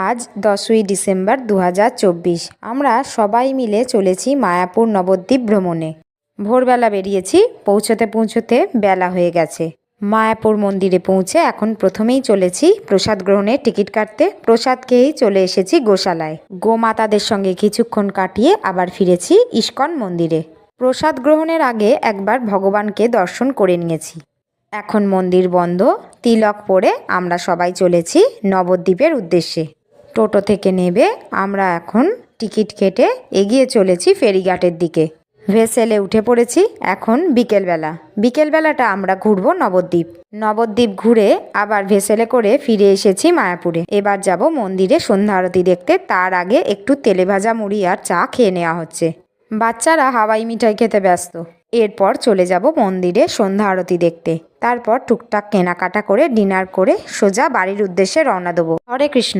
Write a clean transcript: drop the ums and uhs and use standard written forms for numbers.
আজ 10ই ডিসেম্বর 2024। আমরা সবাই মিলে চলেছি মায়াপুর নবদ্বীপ ভ্রমণে। ভোরবেলা বেরিয়েছি, পৌঁছতে পৌঁছতে বেলা হয়ে গেছে। মায়াপুর মন্দিরে পৌঁছে এখন প্রথমেই চলেছি প্রসাদ গ্রহণের টিকিট কাটতে। প্রসাদ খেয়েই চলে এসেছি গোশালায়। গোমাতাদের সঙ্গে কিছুক্ষণ কাটিয়ে আবার ফিরেছি ইস্কন মন্দিরে। প্রসাদ গ্রহণের আগে একবার ভগবানকে দর্শন করে নিয়েছি। এখন মন্দির বন্ধ। তিলক পরে আমরা সবাই চলেছি নবদ্বীপের উদ্দেশ্যে। টোটো থেকে নেবে আমরা এখন টিকিট কেটে এগিয়ে চলেছি ফেরিঘাটের দিকে। ভেসেলে উঠে পড়েছি। এখন বিকেলবেলাটা আমরা ঘুরবো নবদ্বীপ ঘুরে আবার ভেসেলে করে ফিরে এসেছি মায়াপুরে। এবার যাব মন্দিরে সন্ধ্যা আরতি দেখতে। তার আগে একটু তেলে ভাজা মুড়ি আর চা খেয়ে নেওয়া হচ্ছে। বাচ্চারা হাওয়াই মিঠাই খেতে ব্যস্ত। এরপর চলে যাব মন্দিরে সন্ধ্যা আরতি দেখতে। তারপর টুকটাক কেনাকাটা করে ডিনার করে সোজা বাড়ির উদ্দেশ্যে রওনা দেবো। হরে কৃষ্ণ।